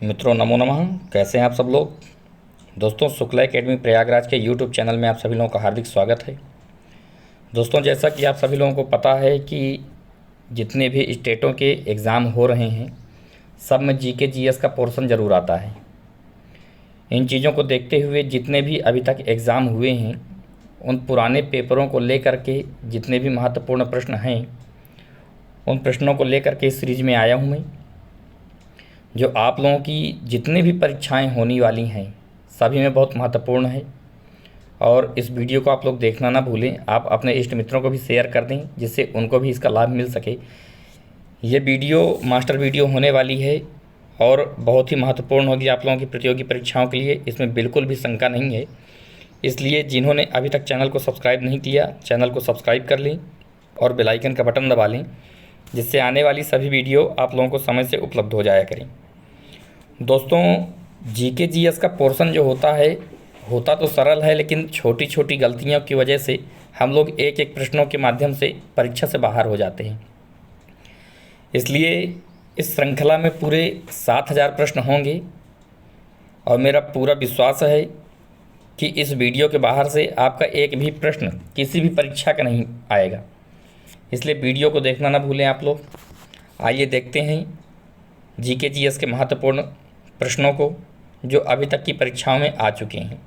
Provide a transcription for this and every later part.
मित्रों नमो नमः। कैसे हैं आप सब लोग। दोस्तों शुक्ला एकेडमी प्रयागराज के यूट्यूब चैनल में आप सभी लोगों का हार्दिक स्वागत है। दोस्तों जैसा कि आप सभी लोगों को पता है कि जितने भी स्टेटों के एग्ज़ाम हो रहे हैं सब में जीके जीएस का पोर्शन ज़रूर आता है। इन चीज़ों को देखते हुए जितने भी अभी तक एग्ज़ाम हुए हैं उन पुराने पेपरों को लेकर के जितने भी महत्वपूर्ण प्रश्न हैं उन प्रश्नों को लेकर के इस सीरीज में आया हूँ मैं। जो आप लोगों की जितनी भी परीक्षाएं होने वाली हैं सभी में बहुत महत्वपूर्ण है और इस वीडियो को आप लोग देखना ना भूलें। आप अपने इष्ट मित्रों को भी शेयर कर दें जिससे उनको भी इसका लाभ मिल सके। ये वीडियो मास्टर वीडियो होने वाली है और बहुत ही महत्वपूर्ण होगी आप लोगों की प्रतियोगी परीक्षाओं के लिए, इसमें बिल्कुल भी शंका नहीं है। इसलिए जिन्होंने अभी तक चैनल को सब्सक्राइब नहीं किया चैनल को सब्सक्राइब कर लें और बेल आइकन का बटन दबा लें जिससे आने वाली सभी वीडियो आप लोगों को समय से उपलब्ध हो जाया करें। दोस्तों जीके जीएस का पोर्शन जो होता तो सरल है, लेकिन छोटी छोटी गलतियों की वजह से हम लोग एक एक प्रश्नों के माध्यम से परीक्षा से बाहर हो जाते हैं। इसलिए इस श्रृंखला में पूरे 7000 प्रश्न होंगे और मेरा पूरा विश्वास है कि इस वीडियो के बाहर से आपका एक भी प्रश्न किसी भी परीक्षा का नहीं आएगा। इसलिए वीडियो को देखना ना भूलें आप लोग। आइए देखते हैं जीके जीएस के महत्वपूर्ण प्रश्नों को जो अभी तक की परीक्षाओं में आ चुके हैं।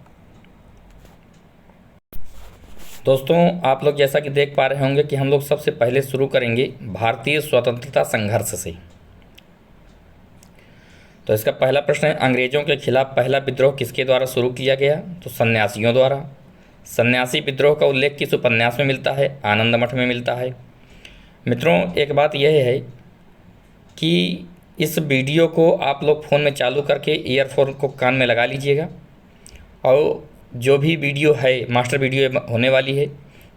दोस्तों आप लोग जैसा कि देख पा रहे होंगे कि हम लोग सबसे पहले शुरू करेंगे भारतीय स्वतंत्रता संघर्ष से। तो इसका पहला प्रश्न है, अंग्रेजों के खिलाफ पहला विद्रोह किसके द्वारा शुरू किया गया? तो सन्यासियों द्वारा। सन्यासी विद्रोह का उल्लेख किस उपन्यास में मिलता है? आनंद मठ में मिलता है। मित्रों एक बात यह है कि इस वीडियो को आप लोग फ़ोन में चालू करके ईयरफोन को कान में लगा लीजिएगा और जो भी वीडियो है मास्टर वीडियो होने वाली है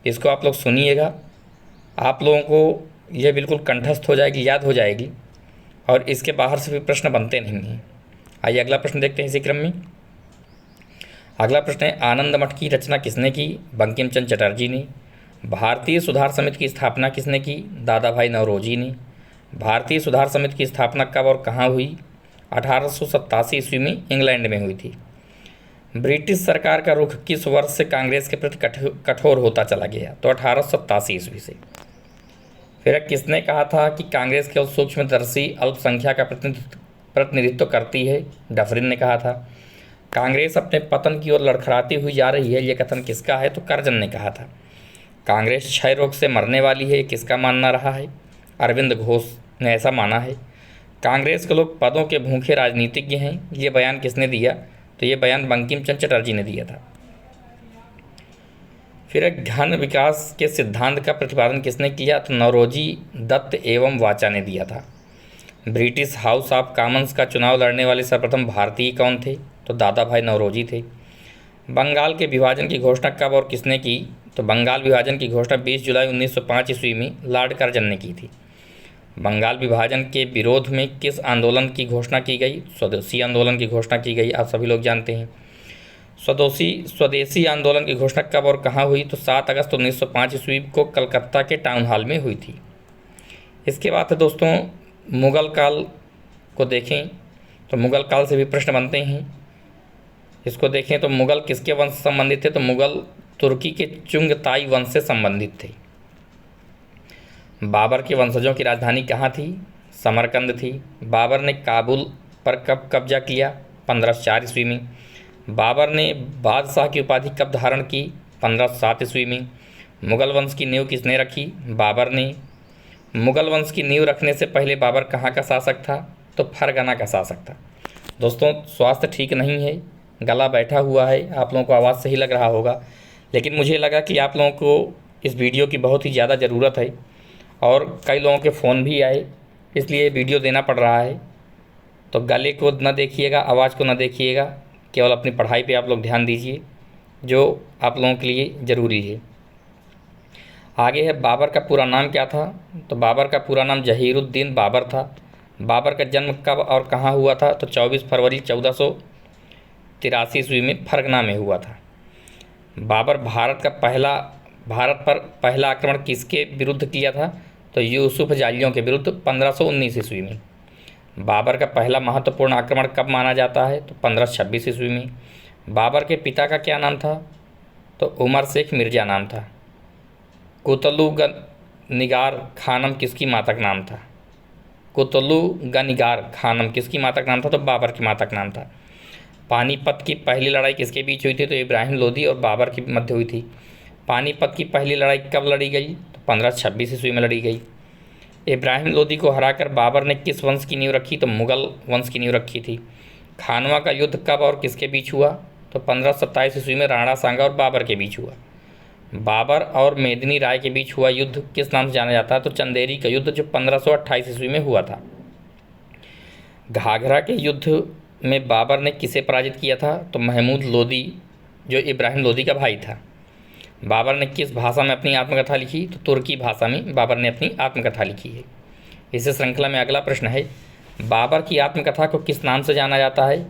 इसको आप लोग सुनिएगा। आप लोगों को यह बिल्कुल कंठस्थ हो जाएगी, याद हो जाएगी और इसके बाहर से भी प्रश्न बनते नहीं हैं। आइए अगला प्रश्न देखते हैं इसी क्रम में। अगला प्रश्न है, आनंद मठ की रचना किसने की? बंकिम चंद्र चटर्जी ने। भारतीय सुधार समिति की स्थापना किसने की? दादा भाई नौरोजी ने। भारतीय सुधार समिति की स्थापना कब और कहाँ हुई? 1887 ईस्वी में इंग्लैंड में हुई थी। ब्रिटिश सरकार का रुख किस वर्ष से कांग्रेस के प्रति कठोर होता चला गया? तो 1887 ईस्वी से। फिर किसने कहा था कि कांग्रेस केवल सूक्ष्मदर्शी अल्पसंख्या का प्रतिनिधित्व करती है? डफरिन ने कहा था। कांग्रेस अपने पतन की ओर लड़खड़ाती हुई जा रही है, ये कथन किसका है? तो कर्जन ने कहा था। कांग्रेस क्षय रोग से मरने वाली है, किसका मानना रहा है? अरविंद घोष ने ऐसा माना है। कांग्रेस के लोग पदों के भूखे राजनीतिज्ञ हैं, ये बयान किसने दिया? तो ये बयान बंकिम चंद्र चटर्जी ने दिया था। फिर घन विकास के सिद्धांत का प्रतिपादन किसने किया? तो नौरोजी दत्त एवं वाचा ने दिया था। ब्रिटिश हाउस ऑफ कॉमन्स का चुनाव लड़ने वाले सर्वप्रथम भारतीय कौन थे? तो दादा भाई नौरोजी थे। बंगाल के विभाजन की घोषणा कब और किसने की? तो बंगाल विभाजन की घोषणा 20 जुलाई 1905 ईस्वी में लॉर्ड कर्जन ने की थी। बंगाल विभाजन के विरोध में किस आंदोलन की घोषणा की गई? स्वदेशी आंदोलन की घोषणा की गई, आप सभी लोग जानते हैं। स्वदेशी आंदोलन की घोषणा कब और कहाँ हुई? तो 7 अगस्त 1905 ईस्वी को कलकत्ता के टाउन हॉल में हुई थी। इसके बाद दोस्तों मुग़ल काल को देखें तो मुग़ल काल से भी प्रश्न बनते हैं। इसको देखें तो मुग़ल किसके वंश से संबंधित थे? तो मुग़ल तुर्की के चुंगताई वंश से संबंधित थे। बाबर के वंशजों की राजधानी कहाँ थी? समरकंद थी। बाबर ने काबुल पर कब कब्जा किया? 1504 ईस्वी में। बाबर ने बादशाह की उपाधि कब धारण की? 1507 ईस्वी में। मुग़ल वंश की नींव किसने रखी? बाबर ने। मुग़ल वंश की नींव रखने से पहले बाबर कहाँ का शासक था? तो फरगना का शासक था। दोस्तों स्वास्थ्य ठीक नहीं है, गला बैठा हुआ है, आप लोगों को आवाज़ सही लग रहा होगा, लेकिन मुझे लगा कि आप लोगों को इस वीडियो की बहुत ही ज़्यादा ज़रूरत है और कई लोगों के फ़ोन भी आए, इसलिए वीडियो देना पड़ रहा है। तो गले को न देखिएगा, आवाज़ को न देखिएगा, केवल अपनी पढ़ाई पे आप लोग ध्यान दीजिए जो आप लोगों के लिए ज़रूरी है। आगे है, बाबर का पूरा नाम क्या था? तो बाबर का पूरा नाम जहीरुद्दीन बाबर था। बाबर का जन्म कब और कहाँ हुआ था? तो 24 फरवरी 1483 ईस्वी में फरगना में हुआ था। बाबर भारत पर पहला आक्रमण किसके विरुद्ध किया था? तो यूसुफ जालियों के विरुद्ध 1519 ईस्वी में। बाबर का पहला महत्वपूर्ण आक्रमण कब माना जाता है? तो 1526 ईस्वी में। बाबर के पिता का क्या नाम था? तो उमर शेख मिर्जा नाम था। कुतलुगनिगार खानम किसकी माता का नाम था? कुतलुगनिगार खानम किसकी माता का नाम था? तो बाबर की माता का नाम था। पानीपत की पहली लड़ाई किसके बीच हुई थी? तो इब्राहिम लोदी और बाबर के मध्य हुई थी। पानीपत की पहली लड़ाई कब लड़ी गई? तो 1526 ईस्वी में लड़ी गई। इब्राहिम लोदी को हराकर बाबर ने किस वंश की नींव रखी? तो मुगल वंश की नींव रखी थी। खानवा का युद्ध कब और किसके बीच हुआ? तो 1527 ईस्वी में राणा सांगा और बाबर के बीच हुआ। बाबर और मेदिनी राय के बीच हुआ युद्ध किस नाम से जाना जाता है? तो चंदेरी का युद्ध, जो 1528 ईस्वी में हुआ था। घाघरा के युद्ध में बाबर ने किसे पराजित किया था? तो महमूद लोदी, जो इब्राहिम लोदी का भाई था। बाबर ने किस भाषा में अपनी आत्मकथा लिखी? तो तुर्की भाषा में बाबर ने अपनी आत्मकथा लिखी है। इस श्रृंखला में अगला प्रश्न है, बाबर की आत्मकथा को किस नाम से जाना जाता है?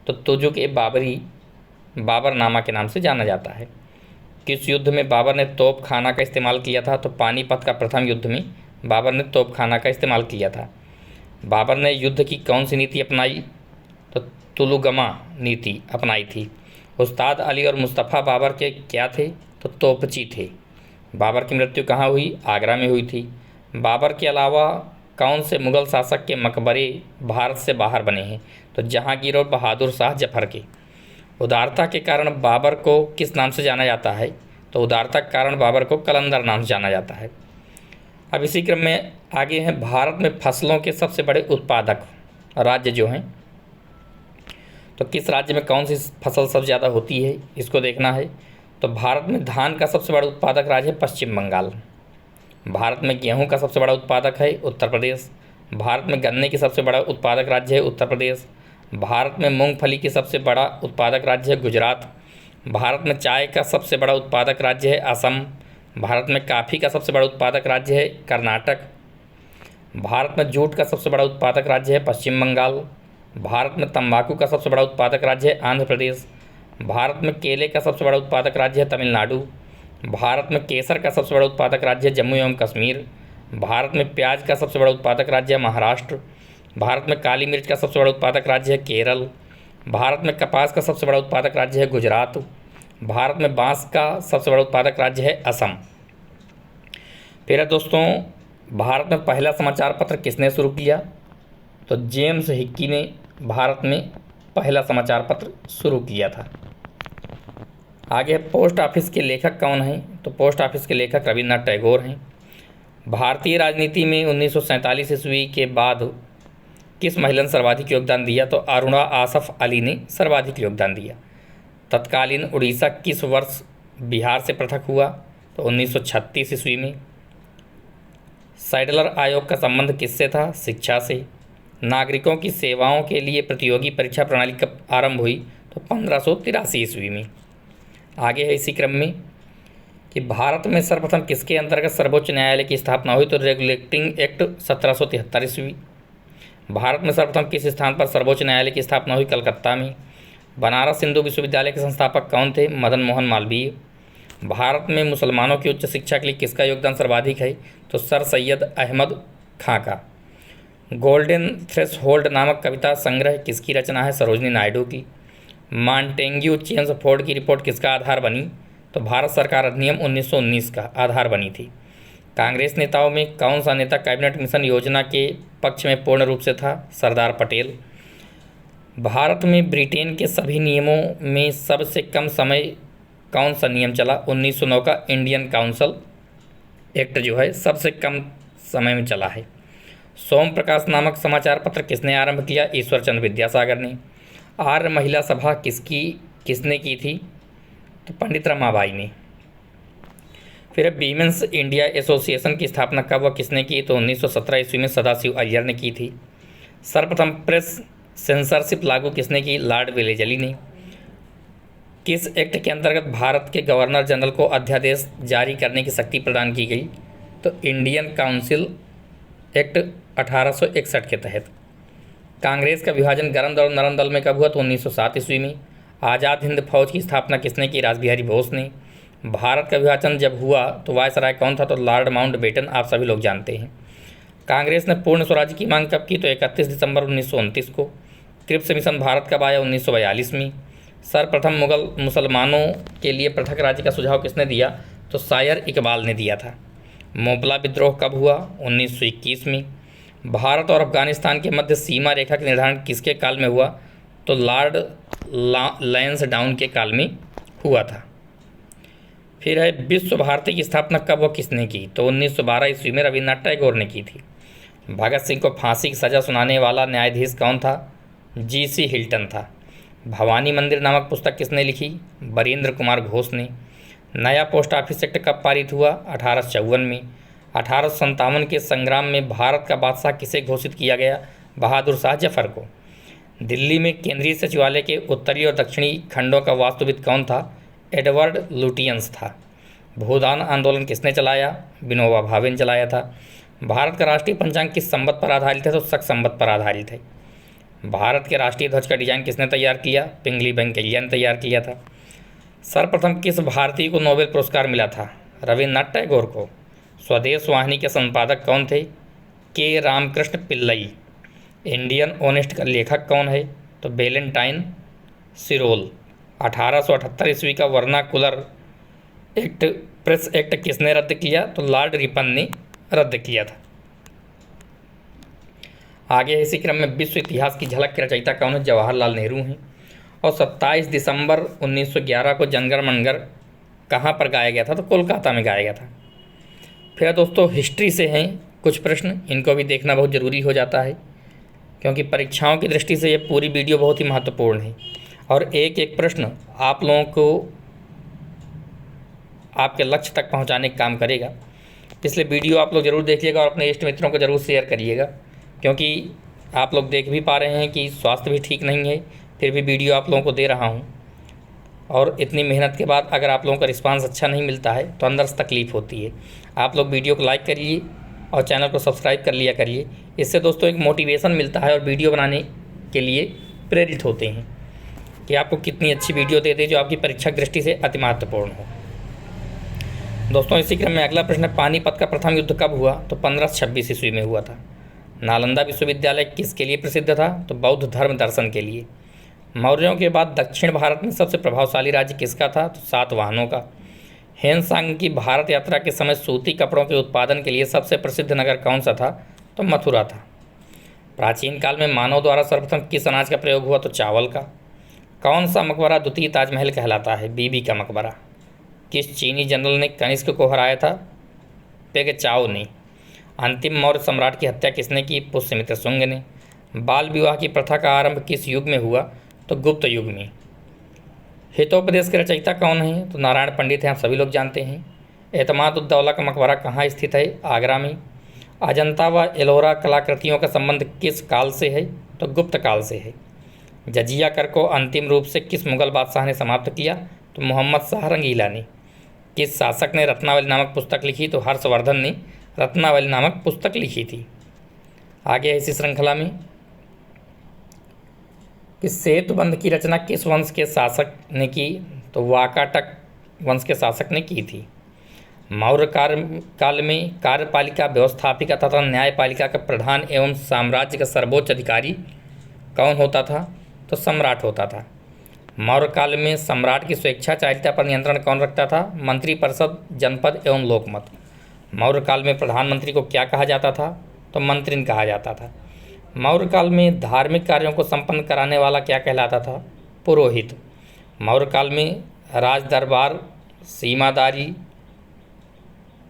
तो तुजुक ए बाबरी बाबरनामा के नाम से जाना जाता है। किस युद्ध में बाबर ने तोप खाना का इस्तेमाल किया था? तो पानीपत का प्रथम युद्ध में बाबर ने तोप खाना का इस्तेमाल किया था। बाबर ने युद्ध की कौन सी नीति अपनाई? तो तुलुगमा नीति अपनाई थी। उस्ताद अली और मुस्तफ़ा बाबर के क्या थे? तो तोपची थे। बाबर की मृत्यु कहाँ हुई? आगरा में हुई थी। बाबर के अलावा कौन से मुगल शासक के मकबरे भारत से बाहर बने हैं? तो जहांगीर और बहादुर शाह जफर के। उदारता के कारण बाबर को किस नाम से जाना जाता है? तो उदारता के कारण बाबर को कलंदर नाम से जाना जाता है। अब इसी क्रम में आगे हैं, भारत में फसलों के सबसे बड़े उत्पादक राज्य जो हैं, तो किस राज्य में कौन सी फसल सबसे ज़्यादा होती है, इसको देखना है। तो भारत में धान का सबसे बड़ा उत्पादक राज्य है पश्चिम बंगाल। भारत में गेहूं का सबसे बड़ा उत्पादक है उत्तर प्रदेश। भारत में गन्ने की सबसे बड़ा उत्पादक राज्य है उत्तर प्रदेश। भारत में मूंगफली की सबसे बड़ा उत्पादक राज्य है गुजरात। भारत में चाय का सबसे बड़ा उत्पादक राज्य है असम। भारत में कॉफ़ी का सबसे बड़ा उत्पादक राज्य है कर्नाटक। भारत में जूट का सबसे बड़ा उत्पादक राज्य है पश्चिम बंगाल। भारत में तंबाकू का सबसे बड़ा उत्पादक राज्य है आंध्र प्रदेश। भारत में केले का सबसे बड़ा उत्पादक राज्य है तमिलनाडु। भारत में केसर का सबसे बड़ा उत्पादक राज्य है जम्मू एवं कश्मीर। भारत में प्याज का सबसे बड़ा उत्पादक राज्य है महाराष्ट्र। भारत में काली मिर्च का सबसे बड़ा उत्पादक राज्य है केरल। भारत में कपास का सबसे बड़ा उत्पादक राज्य है गुजरात। भारत में बांस का सबसे बड़ा उत्पादक राज्य है असम। फिर है दोस्तों, भारत में पहला समाचार पत्र किसने शुरू किया? तो जेम्स हिक्की ने भारत में पहला समाचार पत्र शुरू किया था। आगे पोस्ट ऑफिस के लेखक कौन हैं? तो पोस्ट ऑफिस के लेखक रविन्द्रनाथ टैगोर हैं। भारतीय राजनीति में 1947 ईस्वी के बाद किस महिला ने सर्वाधिक योगदान दिया? तो अरुणा आसफ अली ने सर्वाधिक योगदान दिया। तत्कालीन उड़ीसा किस वर्ष बिहार से पृथक हुआ? तो 1936 ईस्वी में। सैडलर आयोग का संबंध किससे था? शिक्षा से। नागरिकों की सेवाओं के लिए प्रतियोगी परीक्षा प्रणाली कब आरंभ हुई? तो 1583 ईस्वी में। आगे है इसी क्रम में कि भारत में सर्वप्रथम किसके अंतर्गत सर्वोच्च न्यायालय की स्थापना हुई? तो रेगुलेटिंग एक्ट 1773 ईस्वी। भारत में सर्वप्रथम किस स्थान पर सर्वोच्च न्यायालय की स्थापना हुई? कलकत्ता में। बनारस हिंदू विश्वविद्यालय के संस्थापक कौन थे? मदन मोहन मालवीय। भारत में मुसलमानों की उच्च शिक्षा के लिए किसका योगदान सर्वाधिक है? तो सर सैयद अहमद खां का। गोल्डन थ्रेशहोल्ड नामक कविता संग्रह किसकी रचना है? सरोजनी नायडू की। मॉन्टेग्यू चेम्सफोर्ड की रिपोर्ट किसका आधार बनी? तो भारत सरकार अधिनियम 1919 का आधार बनी थी। कांग्रेस नेताओं में कौन सा नेता कैबिनेट मिशन योजना के पक्ष में पूर्ण रूप से था? सरदार पटेल। भारत में ब्रिटेन के सभी नियमों में सबसे कम समय कौन सा नियम चला? 1909 का इंडियन काउंसिल एक्ट जो है सबसे कम समय में चला है। सोम प्रकाश नामक समाचार पत्र किसने आरंभ किया? ईश्वर चंद्र विद्यासागर ने। आर्य महिला सभा किसने की थी? तो पंडित रमाबाई ने। फिर वीमेंस इंडिया एसोसिएशन की स्थापना कब व किसने की? तो 1917 ईस्वी में सदाशिव अय्यर ने की थी। सर्वप्रथम प्रेस सेंसरशिप लागू किसने की? लॉर्ड वेलेजली ने। किस एक्ट के अंतर्गत भारत के गवर्नर जनरल को अध्यादेश जारी करने की शक्ति प्रदान की गई? तो इंडियन काउंसिल एक्ट 1861 के तहत। कांग्रेस का विभाजन गरम दल और नरम दल में कब हुआ? तो 1907 ईस्वी में। आज़ाद हिंद फौज की स्थापना किसने की? रासबिहारी बोस ने। भारत का विभाजन जब हुआ तो वायसराय कौन था? तो लॉर्ड माउंटबेटन, आप सभी लोग जानते हैं। कांग्रेस ने पूर्ण स्वराज्य की मांग कब की? तो 31 दिसंबर 1929 को। क्रिप्स मिशन भारत कब आया? 1942 में। सर्वप्रथम मुगल मुसलमानों के लिए पृथक राज्य का सुझाव किसने दिया? तो शायर इकबाल ने दिया था। मोपला विद्रोह कब हुआ? 1921 में। भारत और अफगानिस्तान के मध्य सीमा रेखा का निर्धारण किसके काल में हुआ? तो लॉर्ड लैंसडाउन के काल में हुआ था। फिर है विश्व भारती की स्थापना कब व किसने की? तो 1912 ईस्वी में रविन्द्रनाथ टैगोर ने की थी। भगत सिंह को फांसी की सजा सुनाने वाला न्यायाधीश कौन था? G.C. हिल्टन था। भवानी मंदिर नामक पुस्तक किसने लिखी? बरेंद्र कुमार घोष ने। नया पोस्ट ऑफिस एक्ट कब पारित हुआ? 1854 में। 1857 के संग्राम में भारत का बादशाह किसे घोषित किया गया? बहादुर शाह जफर को। दिल्ली में केंद्रीय सचिवालय के उत्तरी और दक्षिणी खंडों का वास्तुविद कौन था? एडवर्ड लुटियंस था। भूदान आंदोलन किसने चलाया? विनोबा भावे ने चलाया था। भारत का राष्ट्रीय पंचांग किस संवत पर आधारित है? तो शक संवत पर आधारित है। भारत के राष्ट्रीय ध्वज का डिजाइन किसने तैयार किया? पिंगली वेंकैया ने तैयार किया था। सर्वप्रथम किस भारतीय को नोबेल पुरस्कार मिला था? रविन्द्रनाथ टैगोर को। स्वदेश वाहिनी के संपादक कौन थे? के रामकृष्ण पिल्लई। इंडियन ऑनेस्ट का लेखक कौन है? तो वेलेंटाइन सिरोल। 1878 ईस्वी का वर्नाकुलर एक्ट प्रेस एक्ट किसने रद्द किया? तो लॉर्ड रिपन ने रद्द किया था। आगे इसी क्रम में विश्व इतिहास की झलक के रचयिता कौन है? जवाहरलाल नेहरू हैं। और 27 दिसंबर 1911 को जनगण मनगढ़ कहाँ पर गाया गया था? तो कोलकाता में गाया गया था। फिर दोस्तों हिस्ट्री से हैं कुछ प्रश्न, इनको भी देखना बहुत ज़रूरी हो जाता है क्योंकि परीक्षाओं की दृष्टि से ये पूरी वीडियो बहुत ही महत्वपूर्ण है और एक एक प्रश्न आप लोगों को आपके लक्ष्य तक पहुंचाने का काम करेगा। इसलिए वीडियो आप लोग ज़रूर देखिएगा और अपने इष्ट मित्रों को ज़रूर शेयर करिएगा क्योंकि आप लोग देख भी पा रहे हैं कि स्वास्थ्य भी ठीक नहीं है, फिर भी वीडियो आप लोगों को दे रहा हूं और इतनी मेहनत के बाद अगर आप लोगों का रिस्पांस अच्छा नहीं मिलता है तो अंदर से तकलीफ़ होती है। आप लोग वीडियो को लाइक करिए और चैनल को सब्सक्राइब कर लिया करिए। इससे दोस्तों एक मोटिवेशन मिलता है और वीडियो बनाने के लिए प्रेरित होते हैं कि आपको कितनी अच्छी वीडियो दे दे जो आपकी परीक्षा दृष्टि से अति महत्वपूर्ण हो। दोस्तों इसी क्रम में अगला प्रश्न है, पानीपत का प्रथम युद्ध कब हुआ? तो 1526 ईस्वी में हुआ था। नालंदा विश्वविद्यालय किसके लिए प्रसिद्ध था? तो बौद्ध धर्म दर्शन के लिए। मौर्यों के बाद दक्षिण भारत में सबसे प्रभावशाली राज्य किसका था? तो सातवाहनों का। हेनसांग की भारत यात्रा के समय सूती कपड़ों के उत्पादन के लिए सबसे प्रसिद्ध नगर कौन सा था? तो मथुरा था। प्राचीन काल में मानव द्वारा सर्वप्रथम किस अनाज का प्रयोग हुआ? तो चावल का। कौन सा मकबरा द्वितीय ताजमहल कहलाता है? बीबी का मकबरा। किस चीनी जनरल ने कनिष्क को हराया था? पेग चाओ ने। अंतिम मौर्य सम्राट की हत्या किसने की? पुष्यमित्र शुंग ने। बाल विवाह की प्रथा का आरंभ किस युग में हुआ? तो गुप्त युग में। हितोपदेश के रचयिता कौन है? तो नारायण पंडित हैं, आप सभी लोग जानते हैं। एतमाद-उद-दौला का मकबरा कहाँ स्थित है? आगरा में। अजंता व एलोरा कलाकृतियों का संबंध किस काल से है? तो गुप्त काल से है। जजिया कर को अंतिम रूप से किस मुगल बादशाह ने समाप्त किया? तो मोहम्मद शाह रंगीला ने। किस शासक ने रत्नावली नामक पुस्तक लिखी? तो हर्षवर्धन ने रत्नावली नामक पुस्तक लिखी थी। आगे इसी श्रृंखला में कि सेतुबंध की रचना किस वंश के शासक ने की? तो वाकाटक वंश के शासक ने की थी। मौर्य काल में कार्यपालिका, व्यवस्थापिका तथा न्यायपालिका का प्रधान एवं साम्राज्य का सर्वोच्च अधिकारी कौन होता था? तो सम्राट होता था। मौर्य काल में सम्राट की स्वेच्छाचारिता पर नियंत्रण कौन रखता था? मंत्रिपरिषद, जनपद एवं लोकमत। मौर्य काल में प्रधानमंत्री को क्या कहा जाता था? तो मंत्रिन कहा जाता था। मौर्य काल में धार्मिक कार्यों को संपन्न कराने वाला क्या कहलाता था? पुरोहित। मौर्य काल में राज दरबार, सीमादारी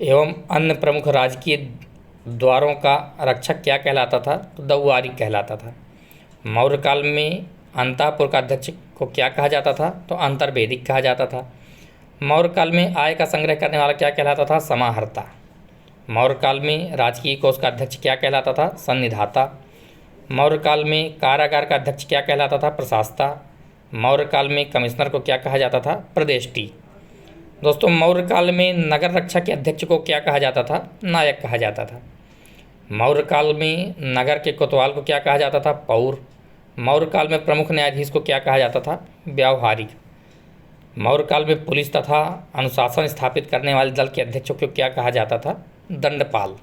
एवं अन्य प्रमुख राजकीय द्वारों का रक्षक क्या कहलाता था? तो दौवारी कहलाता था। मौर्य काल में अंतापुर का अध्यक्ष को क्या कहा जाता था? तो अंतर्वेदिक कहा जाता था। मौर्य काल में आय का संग्रह करने वाला क्या कहलाता था? समाहर्ता। मौर्य काल में राजकीय कोष का अध्यक्ष क्या कहलाता था? सन्निधाता। मौर्य काल में कारागार का अध्यक्ष क्या कहलाता था? प्रशासता। मौर्य काल में कमिश्नर को क्या कहा जाता था? प्रदेष्टि। दोस्तों मौर्य काल में नगर रक्षा के अध्यक्ष को क्या कहा जाता था? नायक कहा जाता था। मौर्य काल में नगर के कोतवाल को क्या कहा जाता था? पौर। मौर्य काल में प्रमुख न्यायाधीश को क्या कहा जाता था? व्यावहारिक। मौर्य काल में पुलिस तथा अनुशासन स्थापित करने वाले दल के अध्यक्ष को क्या कहा जाता था? दंडपाल।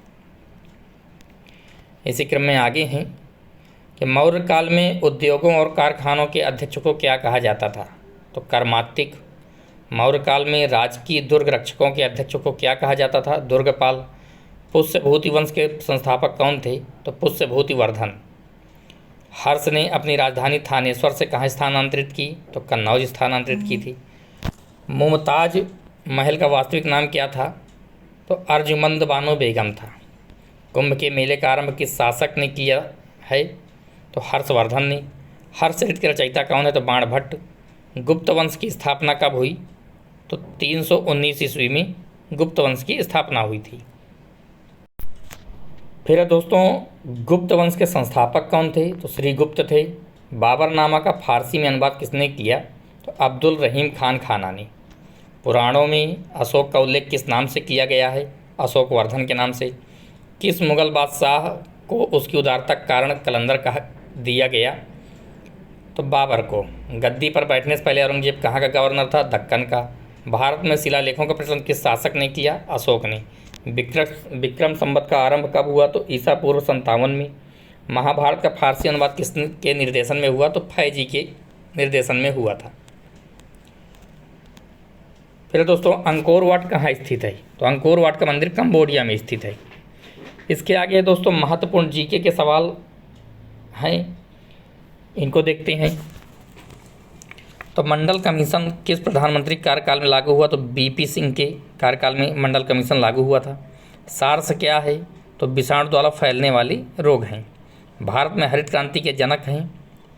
इसी क्रम में आगे हैं कि मौर्य काल में उद्योगों और कारखानों के अध्यक्ष को क्या कहा जाता था? तो कर्मातिक। मौर्य काल में राजकीय दुर्ग रक्षकों के अध्यक्ष को क्या कहा जाता था? दुर्गपाल। पुष्यभूति वंश के संस्थापक कौन थे? तो पुष्यभूतिवर्धन। हर्ष ने अपनी राजधानी थानेश्वर से कहाँ स्थानांतरित की? तो कन्नौज स्थानांतरित की थी। मुमताज महल का वास्तविक नाम क्या था? तो अर्जुमंद बानो बेगम था। कुंभ के मेले का आरंभ किस शासक ने किया है? तो हर्षवर्धन ने। हर्षचरित के रचयिता कौन है? तो बाणभट्ट। गुप्त वंश की स्थापना कब हुई? तो 319 ईस्वी में गुप्त वंश की स्थापना हुई थी। फिर दोस्तों, गुप्त वंश के संस्थापक कौन थे? तो श्रीगुप्त थे। बाबरनामा का फारसी में अनुवाद किसने किया? तो अब्दुल रहीम खान खाना ने। पुराणों में अशोक का उल्लेख किस नाम से किया गया है? अशोकवर्धन के नाम से। किस मुगल बादशाह को उसकी उदारता के कारण कलंदर कहा दिया गया? तो बाबर को। गद्दी पर बैठने से पहले औरंगजेब कहाँ का गवर्नर था? दक्कन का। भारत में शिलालेखों का प्रचलन किस शासक ने किया? अशोक ने। विक्रम संवत का आरंभ कब हुआ? तो ईसा पूर्व 57 में। महाभारत का फारसी अनुवाद किसके निर्देशन में हुआ? तो फैजी के निर्देशन में हुआ था। फिर दोस्तों, अंकोर वाट कहाँ स्थित है? तो अंकोर वाट का मंदिर कंबोडिया में स्थित है। इसके आगे दोस्तों महत्वपूर्ण जीके के सवाल हैं, इनको देखते हैं। तो मंडल कमीशन किस प्रधानमंत्री कार्यकाल में लागू हुआ? तो बीपी सिंह के कार्यकाल में मंडल कमीशन लागू हुआ था। सार्स क्या है? तो विषाणु द्वारा फैलने वाले रोग हैं। भारत में हरित क्रांति के जनक हैं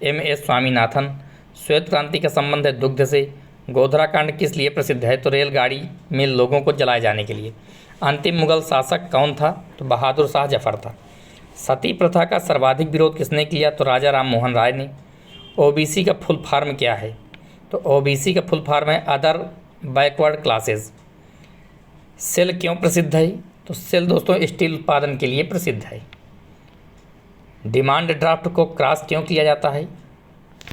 एम.एस. स्वामीनाथन। श्वेत क्रांति का संबंध है दुग्ध से। गोधरा कांड किस लिए प्रसिद्ध है? तो रेलगाड़ी में लोगों को जलाए जाने के लिए। अंतिम मुगल शासक कौन था? तो बहादुर शाह जफर था। सती प्रथा का सर्वाधिक विरोध किसने किया? तो राजा राम मोहन राय ने। ओबीसी का फुल फॉर्म क्या है? तो ओबीसी का फुल फॉर्म है अदर बैकवर्ड क्लासेस। सेल क्यों प्रसिद्ध है? तो सेल दोस्तों स्टील उत्पादन के लिए प्रसिद्ध है। डिमांड ड्राफ्ट को क्रॉस क्यों किया जाता है?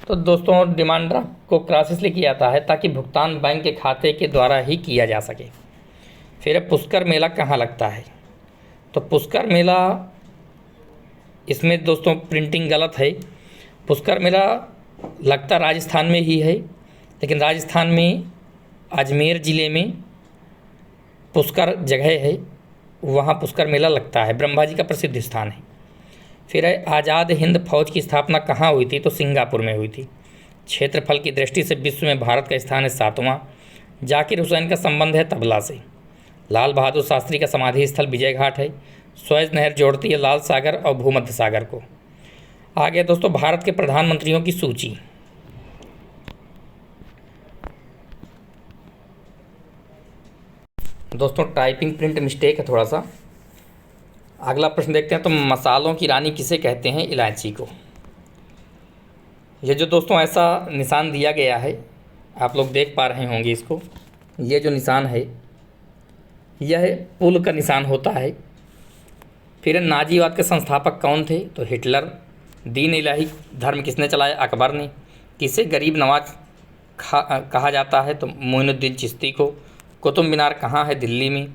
तो दोस्तों डिमांड ड्राफ्ट को क्रॉस इसलिए किया जाता है ताकि भुगतान बैंक के खाते के द्वारा ही किया जा सके। फिर पुष्कर मेला कहाँ लगता है? तो पुष्कर मेला, इसमें दोस्तों प्रिंटिंग गलत है। पुष्कर मेला लगता राजस्थान में ही है, लेकिन राजस्थान में अजमेर ज़िले में पुष्कर जगह है, वहाँ पुष्कर मेला लगता है। ब्रह्मा जी का प्रसिद्ध स्थान है। फिर आज़ाद हिंद फौज की स्थापना कहाँ हुई थी? तो सिंगापुर में हुई थी। क्षेत्रफल की दृष्टि से विश्व में भारत का स्थान है 7वां। जाकिर हुसैन का संबंध है तबला से। लाल बहादुर शास्त्री का समाधि स्थल विजय घाट है। स्वेज नहर जोड़ती है लाल सागर और भूमध्य सागर को। आगे दोस्तों भारत के प्रधानमंत्रियों की सूची। दोस्तों टाइपिंग प्रिंट मिस्टेक है थोड़ा सा। अगला प्रश्न देखते हैं। तो मसालों की रानी किसे कहते हैं? इलायची को। ये जो दोस्तों ऐसा निशान दिया गया है, आप लोग देख पा रहे होंगे इसको। ये जो निशान है यह पुल का निशान होता है। फिर नाजीवाद के संस्थापक कौन थे? तो हिटलर। दीन इलाही धर्म किसने चलाया? अकबर ने। किसे गरीब नवाज कहा जाता है? तो मोइनुद्दीन चिश्ती को। कुतुब मीनार कहाँ है? दिल्ली में।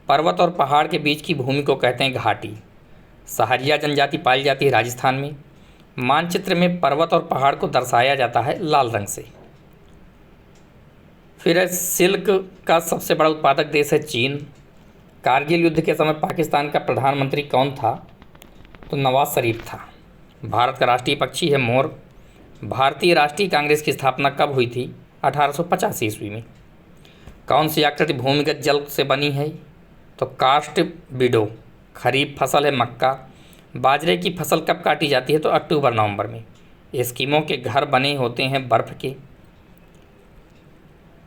पर्वत और पहाड़ के बीच की भूमि को कहते हैं घाटी। सहारिया जनजाति पाई जाती है राजस्थान में। मानचित्र में पर्वत और पहाड़ को दर्शाया जाता है लाल रंग से। फिर सिल्क का सबसे बड़ा उत्पादक देश है चीन। कारगिल युद्ध के समय पाकिस्तान का प्रधानमंत्री कौन था? तो नवाज शरीफ था। भारत का राष्ट्रीय पक्षी है मोर। भारतीय राष्ट्रीय कांग्रेस की स्थापना कब हुई थी? 1885 ईस्वी में। कौन सी आकृति भूमिगत जल से बनी है? तो कास्ट बिडो। खरीफ फसल है मक्का। बाजरे की फसल कब काटी जाती है? तो अक्टूबर नवंबर में। एस्किमो के घर बने होते हैं बर्फ़ के।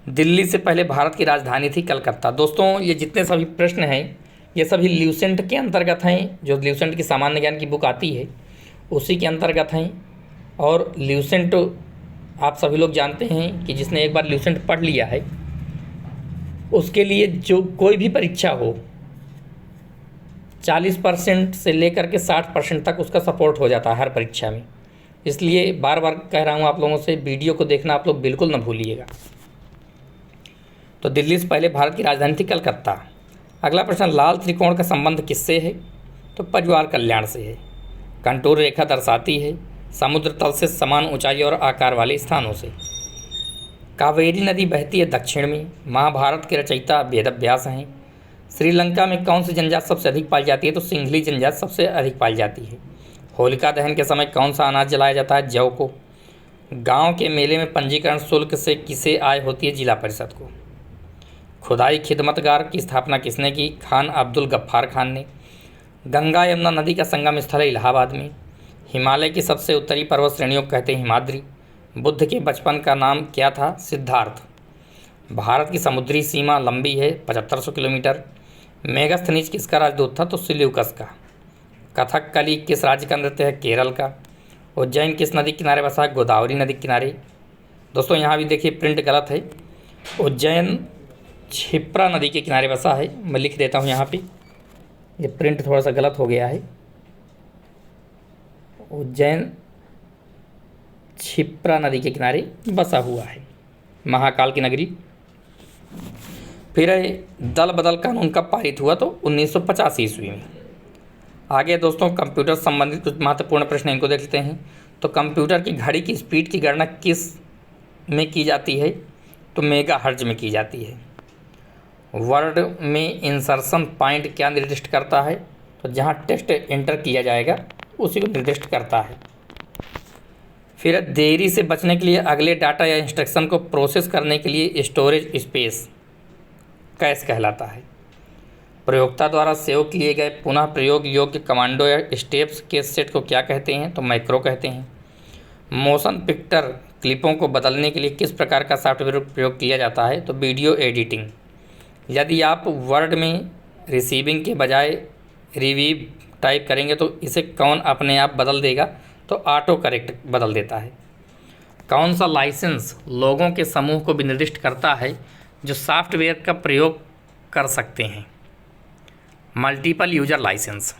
दिल्ली से पहले भारत की राजधानी थी कलकत्ता। दोस्तों ये जितने सभी प्रश्न हैं ये सभी ल्यूसेंट के अंतर्गत हैं। जो ल्यूसेंट की सामान्य ज्ञान की बुक आती है उसी के अंतर्गत हैं। और ल्यूसेंट आप सभी लोग जानते हैं कि जिसने एक बार ल्यूसेंट पढ़ लिया है उसके लिए जो कोई भी परीक्षा हो 40% से लेकर के 60% तक उसका सपोर्ट हो जाता है हर परीक्षा में। इसलिए बार बार कह रहा हूँ आप लोगों से, वीडियो को देखना आप लोग बिल्कुल ना भूलिएगा। तो दिल्ली से पहले भारत की राजधानी थी कलकत्ता। अगला प्रश्न, लाल त्रिकोण का संबंध किससे है? तो परिवार कल्याण से है। कंटूर रेखा दर्शाती है समुद्र तल से समान ऊंचाई और आकार वाले स्थानों से। कावेरी नदी बहती है दक्षिण में। महाभारत के रचयिता वेदव्यास हैं। श्रीलंका में कौन सी जनजाति सबसे अधिक पाई जाती है? तो सिंघली जनजाति सबसे अधिक पाई जाती है। होलिका दहन के समय कौन सा अनाज जलाया जाता है? जौ को। गांव के मेले में पंजीकरण शुल्क से किसे आय होती है? जिला परिषद को। खुदाई खिदमतगार की स्थापना किसने की? खान अब्दुल गफ्फार खान ने। गंगा यमुना नदी का संगम स्थल है इलाहाबाद में। हिमालय की सबसे उत्तरी पर्वत श्रेणियों को कहते हैं हिमाद्री। बुद्ध के बचपन का नाम क्या था? सिद्धार्थ। भारत की समुद्री सीमा लंबी है 7500 किलोमीटर। मेगास्थनीज किसका राजदूत था? तो सिल्यूकस का। कथकली किस राज्य का नृत्य है? केरल का। उज्जैन किस नदी किनारे बसा है? गोदावरी नदी किनारे। दोस्तों यहाँ भी देखिए प्रिंट गलत है। उज्जैन क्षिप्रा नदी के किनारे बसा है। मैं लिख देता हूँ यहाँ पे, ये प्रिंट थोड़ा सा गलत हो गया है। उज्जैन क्षिप्रा नदी के किनारे बसा हुआ है, महाकाल की नगरी। फिर दल बदल कानून कब पारित हुआ? तो 1985 ईस्वी में। आगे दोस्तों कंप्यूटर संबंधित कुछ महत्वपूर्ण प्रश्न इनको देख लेते हैं। तो कंप्यूटर की घड़ी की स्पीड की गणना किस में की जाती है? तो मेगाहर्ट्ज में की जाती है। वर्ड में इंसर्शन पॉइंट क्या निर्दिष्ट करता है? तो जहां टेक्स्ट एंटर किया जाएगा उसी को निर्दिष्ट करता है। फिर देरी से बचने के लिए अगले डाटा या इंस्ट्रक्शन को प्रोसेस करने के लिए स्टोरेज स्पेस कैश कहलाता है। प्रयोक्ता द्वारा सेव किए गए पुनः प्रयोग योग्य कमांडो या स्टेप्स के सेट को क्या कहते हैं? तो मैक्रो कहते हैं। मोशन पिक्चर क्लिपों को बदलने के लिए किस प्रकार का सॉफ्टवेयर प्रयोग किया जाता है? तो वीडियो एडिटिंग। यदि आप वर्ड में रिसीविंग के बजाय रिवीव टाइप करेंगे तो इसे कौन अपने आप बदल देगा? तो ऑटो करेक्ट बदल देता है। कौन सा लाइसेंस लोगों के समूह को भी निर्दिष्ट करता है जो सॉफ्टवेयर का प्रयोग कर सकते हैं? Multiple user licence.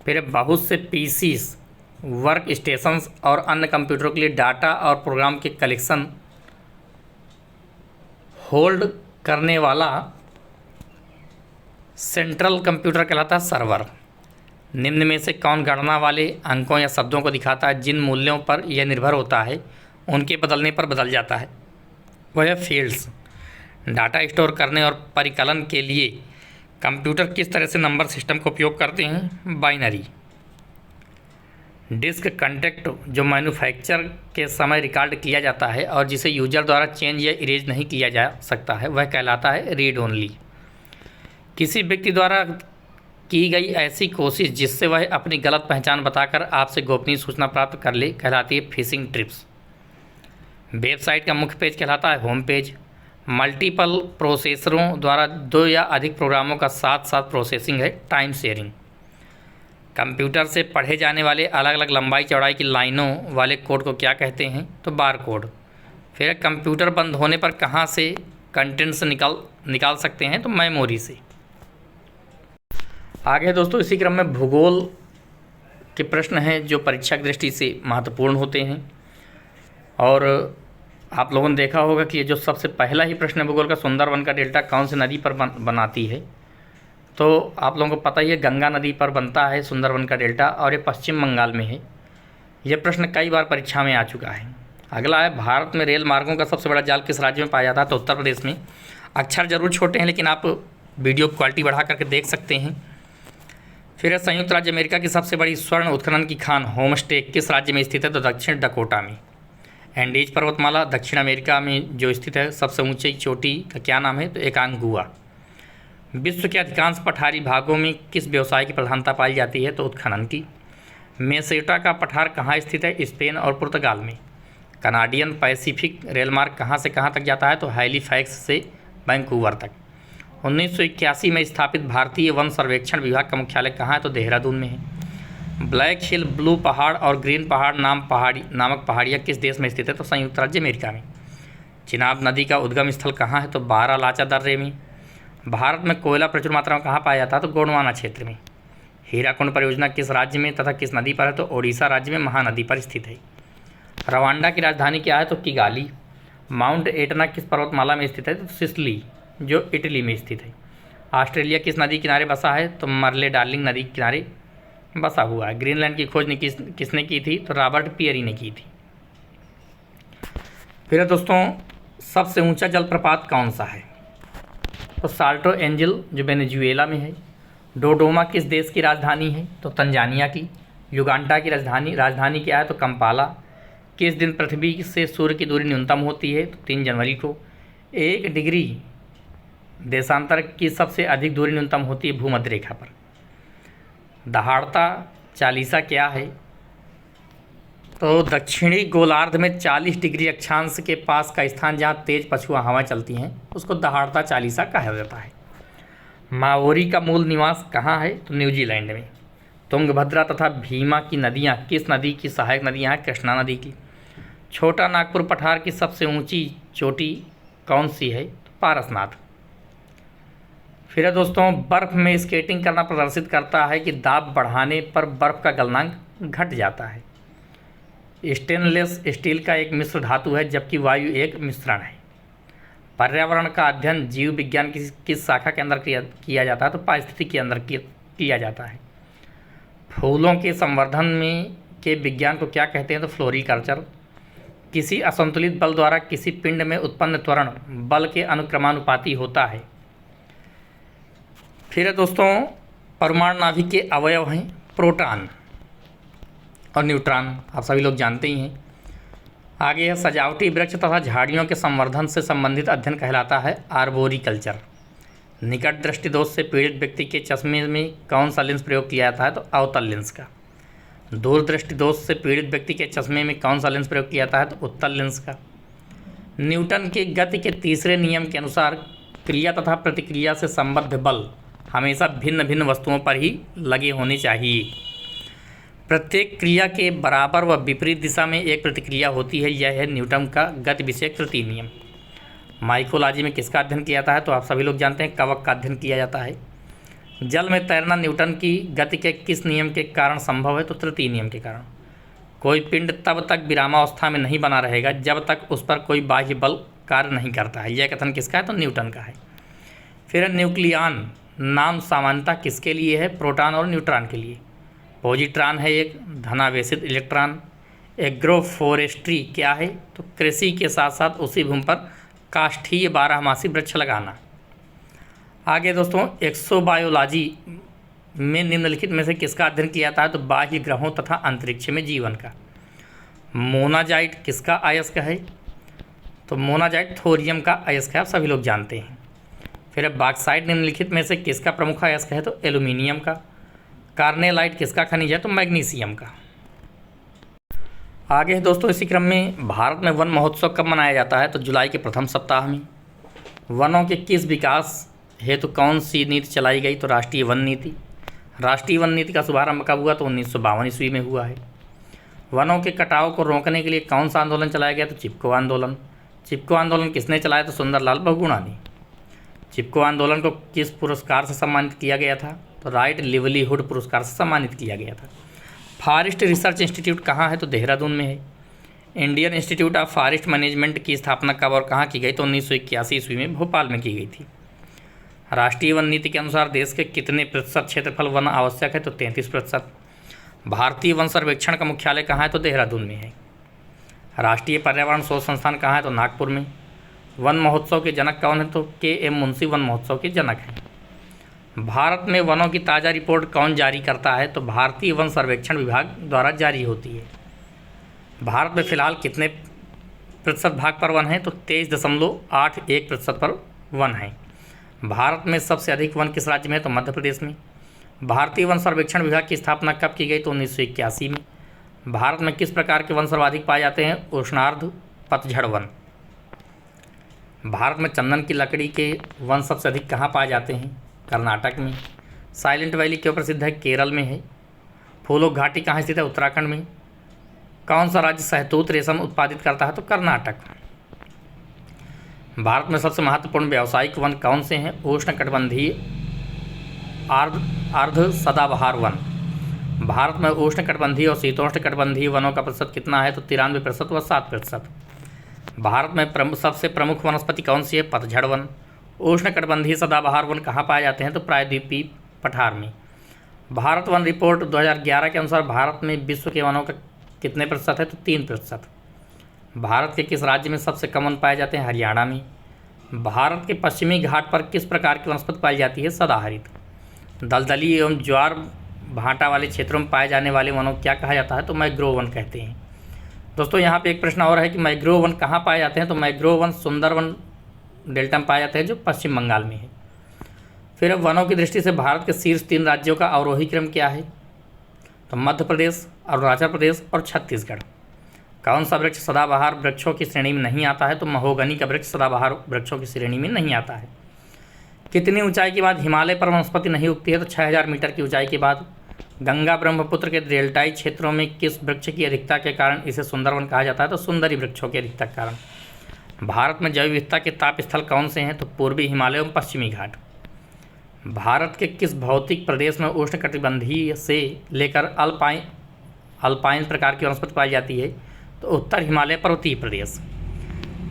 फिर बहुत से पीसीस, वर्क स्टेशंस और अन्य कंप्यूटरों के लिए डाटा और प्रोग्राम के कलेक्शन होल्ड करने वाला सेंट्रल कंप्यूटर कहलाता है सर्वर। निम्न में से कौन गणना वाले अंकों या शब्दों को दिखाता है जिन मूल्यों पर यह निर्भर होता है उनके बदलने पर बदल जाता है? वह फील्ड्स। डाटा स्टोर करने और परिकलन के लिए कंप्यूटर किस तरह से नंबर सिस्टम का उपयोग करते हैं? बाइनरी। डिस्क कंटेंट जो मैन्युफैक्चर के समय रिकॉर्ड किया जाता है और जिसे यूजर द्वारा चेंज या इरेज नहीं किया जा सकता है वह कहलाता है रीड ओनली। किसी व्यक्ति द्वारा की गई ऐसी कोशिश जिससे वह अपनी गलत पहचान बताकर आपसे गोपनीय सूचना प्राप्त कर ले कहलाती है फिशिंग ट्रिप्स। वेबसाइट का मुख्य पेज कहलाता है होम पेज। मल्टीपल प्रोसेसरों द्वारा दो या अधिक प्रोग्रामों का साथ साथ प्रोसेसिंग है टाइम शेयरिंग। कंप्यूटर से पढ़े जाने वाले अलग अलग लंबाई चौड़ाई की लाइनों वाले कोड को क्या कहते हैं? तो बार कोड। फिर कंप्यूटर बंद होने पर कहाँ से कंटेंट्स निकाल सकते हैं? तो मेमोरी से। आगे दोस्तों इसी क्रम में भूगोल के प्रश्न हैं जो परीक्षा की दृष्टि से महत्वपूर्ण होते हैं। और आप लोगों ने देखा होगा कि ये जो सबसे पहला ही प्रश्न है भूगोल का, सुंदरवन का डेल्टा कौन सी नदी पर बनाती है? तो आप लोगों को पता ही है गंगा नदी पर बनता है सुंदरवन का डेल्टा और ये पश्चिम बंगाल में है। यह प्रश्न कई बार परीक्षा में आ चुका है। अगला है भारत में रेल मार्गों का सबसे बड़ा जाल किस राज्य में पाया जाता है? तो उत्तर प्रदेश में। अक्षर जरूर छोटे हैं लेकिन आप वीडियो क्वालिटी बढ़ा करके देख सकते हैं। फिर है संयुक्त राज्य अमेरिका की सबसे बड़ी स्वर्ण उत्खनन की खान होम स्टे किस राज्य में स्थित है? तो दक्षिण डकोटा में। एंडीज पर्वतमाला दक्षिण अमेरिका में जो स्थित है, सबसे ऊंची चोटी का क्या नाम है? तो एकांगुआ। विश्व के अधिकांश पठारी भागों में किस व्यवसाय की प्रधानता पाई जाती है? तो उत्खनन की। मेसेटा का पठार कहाँ स्थित है? स्पेन और पुर्तगाल में। कनाडियन पैसिफिक रेलमार्ग कहाँ से कहाँ तक जाता है? तो हैलीफैक्स से वैंकूवर तक। 1981 में स्थापित भारतीय वन सर्वेक्षण विभाग का मुख्यालय कहाँ है? तो देहरादून में है। ब्लैक हिल, ब्लू पहाड़ और ग्रीन पहाड़ नामक पहाड़ियाँ किस देश में स्थित है? तो संयुक्त राज्य अमेरिका में। चिनाब नदी का उद्गम स्थल कहाँ है? तो बारालाचा दर्रे में। भारत में कोयला प्रचुर मात्रा में कहाँ पाया जाता है? तो गोंडवाना क्षेत्र में। हीराकुंड परियोजना किस राज्य में तथा किस नदी पर है? तो ओडिशा राज्य में महानदी पर स्थित है। रवांडा की राजधानी क्या है? तो किगाली। माउंट एटना किस पर्वतमाला में स्थित है? तो सिसिली जो इटली में स्थित है। ऑस्ट्रेलिया किस नदी किनारे बसा है? तो मरले डार्लिंग नदी किनारे बसा हुआ है। ग्रीनलैंड की खोज किसने की थी? तो रॉबर्ट पियरी ने की थी। फिर दोस्तों, सबसे ऊंचा जलप्रपात कौन सा है? तो साल्टो एंजल जो वेनेजुएला में है। डोडोमा किस देश की राजधानी है? तो तंजानिया की। युगांडा की राजधानी क्या है? तो कंपाला। किस दिन पृथ्वी से सूर्य की दूरी न्यूनतम होती है? तो 3 जनवरी को। 1 डिग्री देशांतर की सबसे अधिक दूरी न्यूनतम होती है भूमध्य रेखा पर। दहाड़ता चालीसा क्या है? तो दक्षिणी गोलार्ध में 40 डिग्री अक्षांश के पास का स्थान जहाँ तेज पछुआ हवाएं चलती हैं उसको दहाड़ता चालीसा कहा जाता है। माओरी का मूल निवास कहाँ है? तो न्यूजीलैंड में। तुंगभद्रा तथा भीमा की नदियाँ किस नदी की सहायक नदियाँ हैं? कृष्णा नदी की। छोटा नागपुर पठार की सबसे ऊंची चोटी कौन सी है? तो पारसनाथ। फिर है दोस्तों, बर्फ़ में स्केटिंग करना प्रदर्शित करता है कि दाब बढ़ाने पर बर्फ़ का गलनांक घट जाता है। स्टेनलेस स्टील का एक मिश्र धातु है जबकि वायु एक मिश्रण है। पर्यावरण का अध्ययन जीव विज्ञान की किस शाखा के अंदर किया जाता है? तो पारिस्थितिकी के अंदर किया जाता है। फूलों के संवर्धन में के विज्ञान को क्या कहते हैं? तो फ्लोरिकल्चर। किसी असंतुलित बल द्वारा किसी पिंड में उत्पन्न त्वरण बल के अनुक्रमानुपाती होता है। फिर दोस्तों, परमाणु नाभिक के अवयव हैं प्रोटॉन और न्यूट्रॉन, आप सभी लोग जानते ही हैं। आगे है सजावटी वृक्ष तथा झाड़ियों के संवर्धन से संबंधित अध्ययन कहलाता है आर्बोरिकल्चर। निकट दृष्टि दोष से पीड़ित व्यक्ति के चश्मे में कौन सा लेंस प्रयोग किया जाता है? तो अवतल लेंस का। दूर दृष्टि दोष से पीड़ित व्यक्ति के चश्मे में कौन सा लेंस प्रयोग किया जाता है? तो उत्तल लेंस का। न्यूटन के गति के तीसरे नियम के अनुसार क्रिया तथा प्रतिक्रिया से संबद्ध बल हमेशा भिन्न भिन्न वस्तुओं पर ही लगे होने चाहिए। प्रत्येक क्रिया के बराबर व विपरीत दिशा में एक प्रतिक्रिया होती है, यह है न्यूटन का गति विषयक तृतीय नियम। माइकोलॉजी में किसका अध्ययन किया जाता है? तो आप सभी लोग जानते हैं कवक का अध्ययन किया जाता है। जल में तैरना न्यूटन की गति के किस नियम के कारण संभव है? तो तृतीय नियम के कारण। कोई पिंड तब तक विरामावस्था में नहीं बना रहेगा जब तक उस पर कोई बाह्य बल कार्य नहीं करता है, यह कथन किसका है? तो न्यूटन का है। फिर न्यूक्लियन नाम सामान्यतः किसके लिए है? प्रोटॉन और न्यूट्रॉन के लिए। पॉजिट्रॉन है एक धनावेशित इलेक्ट्रॉन। एग्रोफोरेस्ट्री क्या है? तो कृषि के साथ साथ उसी भूमि पर काष्ठीय 12मासी वृक्ष लगाना। आगे दोस्तों, एक्सोबायोलॉजी में निम्नलिखित में से किसका अध्ययन किया जाता है? तो बाह्य ग्रहों तथा अंतरिक्ष में जीवन का। मोनाजाइट किसका अयस्क है? तो मोनाजाइट थोरियम का अयस्क है, आप सभी लोग जानते हैं। फिर बॉक्साइट निम्नलिखित में से किसका प्रमुख अयस्क है? तो एल्यूमिनियम का। कार्नेलाइट किसका खनिज है? तो मैग्नीशियम का। आगे है दोस्तों, इसी क्रम में भारत में वन महोत्सव कब मनाया जाता है? तो जुलाई के प्रथम सप्ताह में। वनों के किस विकास हेतु कौन सी नीति चलाई गई? तो राष्ट्रीय वन नीति। राष्ट्रीय वन नीति का शुभारंभ कब हुआ? तो 1952 ईस्वी में हुआ है। वनों के कटाव को रोकने के लिए कौन सा आंदोलन चलाया गया? तो चिपको आंदोलन। चिपको आंदोलन किसने चलाया? तो सुंदरलाल बहुगुणा ने। चिपको आंदोलन को किस पुरस्कार से सम्मानित किया गया था? तो राइट लिवलीहुड पुरस्कार से सम्मानित किया गया था। फॉरेस्ट रिसर्च इंस्टीट्यूट कहाँ है? तो देहरादून में है। Indian institute of forest management की स्थापना कब और कहाँ की गई? तो 1981 ईस्वी में भोपाल में की गई थी। राष्ट्रीय वन नीति के अनुसार देश के कितने प्रतिशत क्षेत्रफल वन आवश्यक है? तो 33%। भारतीय वन सर्वेक्षण का मुख्यालय कहाँ है? तो देहरादून में है। राष्ट्रीय पर्यावरण शोध संस्थान कहाँ है? तो नागपुर में। वन महोत्सव के जनक कौन है? तो के.एम. मुंशी वन महोत्सव के जनक हैं। भारत में वनों की ताज़ा रिपोर्ट कौन जारी करता है? तो भारतीय वन सर्वेक्षण विभाग द्वारा जारी होती है। भारत में फिलहाल कितने प्रतिशत भाग पर वन है? तो 23.81% पर वन है। भारत में सबसे अधिक वन किस राज्य में है? तो मध्य प्रदेश में। भारतीय वन सर्वेक्षण विभाग की स्थापना कब की गई? तो 1981 में। भारत में किस प्रकार के वन सर्वाधिक पाए जाते हैं? उष्णार्ध पतझड़ वन। भारत में चंदन की लकड़ी के वन सबसे अधिक कहाँ पाए जाते हैं? कर्नाटक में। साइलेंट वैली क्यों प्रसिद्ध है? केरल में है। फूलों घाटी कहाँ स्थित है? उत्तराखंड में। कौन सा राज्य शहतूत रेशम उत्पादित करता है? तो कर्नाटक। भारत में सबसे महत्वपूर्ण व्यावसायिक वन कौन से हैं? उष्णकटिबंधीय अर्ध सदाबहार वन। भारत में उष्णकटिबंधीय और शीतोष्णकटिबंधीय वनों का प्रतिशत कितना है? तो 93% व 7%। भारत में सबसे प्रमुख वनस्पति कौन सी है? पतझड़ वन। उष्णकटिबंधीय सदाबहार वन कहाँ पाए जाते हैं? तो प्रायद्वीपीय पठार में। भारत वन रिपोर्ट 2011 के अनुसार भारत में विश्व के वनों का कितने प्रतिशत है? तो 3%। भारत के किस राज्य में सबसे कम वन पाए जाते हैं? हरियाणा में। भारत के पश्चिमी घाट पर किस प्रकार की वनस्पति पाई जाती है? सदाहरित। दलदली एवं ज्वार भाटा वाले क्षेत्रों में पाए जाने वाले वनों को क्या कहा जाता है? तो मैंग्रोव वन कहते हैं। दोस्तों यहाँ पे एक प्रश्न और है कि मैंग्रोव वन कहाँ पाए जाते हैं? तो मैंग्रोव वन सुंदरवन डेल्टा में पाए जाते हैं, जो पश्चिम बंगाल में है। फिर अब वनों की दृष्टि से भारत के शीर्ष 3 राज्यों का अवरोही क्रम क्या है? तो मध्य प्रदेश, अरुणाचल प्रदेश और छत्तीसगढ़। कौन सा वृक्ष सदाबहार वृक्षों की श्रेणी में नहीं आता है? तो महोगनी का वृक्ष सदाबहार वृक्षों की श्रेणी में नहीं आता है। कितनी ऊंचाई के बाद हिमालय पर वनस्पति नहीं उगती है? तो 6000 मीटर की ऊंचाई के बाद। गंगा ब्रह्मपुत्र के डेल्टाई क्षेत्रों में किस वृक्ष की अधिकता के कारण इसे सुंदरवन कहा जाता है? तो सुंदरी वृक्षों की अधिकता के कारण। भारत में जैव विविधता के ताप स्थल कौन से हैं? तो पूर्वी हिमालय एवं पश्चिमी घाट। भारत के किस भौतिक प्रदेश में उष्णकटिबंधीय से लेकर अल्पाइन प्रकार की वनस्पति पाई जाती है? तो उत्तर हिमालय पर्वतीय प्रदेश।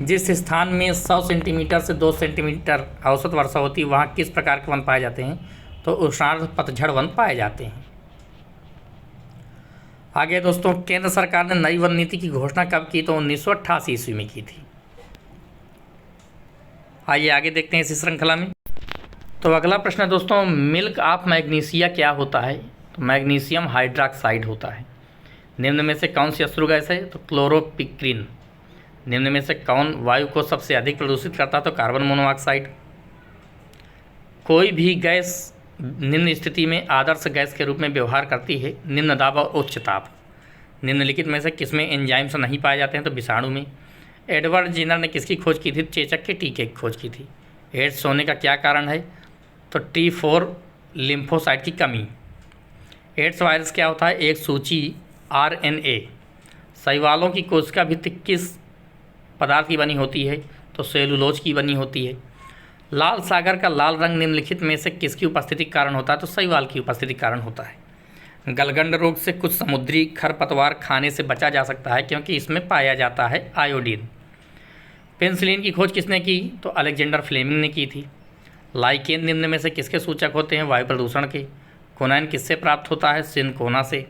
जिस स्थान में 100 सेंटीमीटर से 2 सेंटीमीटर औसत वर्षा होती है वहाँ किस प्रकार के वन पाए जाते हैं? तो उष्णार्ध पतझड़ वन पाए जाते हैं। आगे दोस्तों, केंद्र सरकार ने नई वन नीति की घोषणा कब की? तो 1988 ईस्वी में की थी। आइए आगे देखते हैं इसी श्रृंखला में। तो अगला प्रश्न है दोस्तों, मिल्क ऑफ मैग्नीशिया क्या होता है? तो मैग्नीशियम हाइड्रॉक्साइड होता है। निम्न में से कौन सी अश्रु गैस है? तो क्लोरोपिक्रिन। निम्न में से कौन वायु को सबसे अधिक प्रदूषित करता है? तो कार्बन मोनोऑक्साइड। कोई भी गैस निम्न स्थिति में आदर्श गैस के रूप में व्यवहार करती है? निम्न दाब और उच्च ताप। निम्नलिखित में से किसमें एंजाइम्स नहीं पाए जाते हैं? तो विषाणु में। एडवर्ड जेनर ने किसकी खोज की थी? चेचक के टीके की खोज की थी। एड्स होने का क्या कारण है? तो T4 लिम्फोसाइट की कमी। एड्स वायरस क्या होता है? एक सूची RNA। शैवालों की कोशिका भित्ति किस पदार्थ की बनी होती है? तो सेलुलोज की बनी होती है। लाल सागर का लाल रंग निम्नलिखित में से किसकी उपस्थिति के कारण होता है? तो शैवाल की उपस्थिति के कारण होता है। गलगंड रोग से कुछ समुद्री खरपतवार खाने से बचा जा सकता है क्योंकि इसमें पाया जाता है आयोडीन। पेनिसिलिन की खोज किसने की? तो अलेक्जेंडर फ्लेमिंग ने की थी। लाइकेन निम्न में से किसके सूचक होते हैं? वायु प्रदूषण के। कोनाइन किससे प्राप्त होता है? सिनकोना से।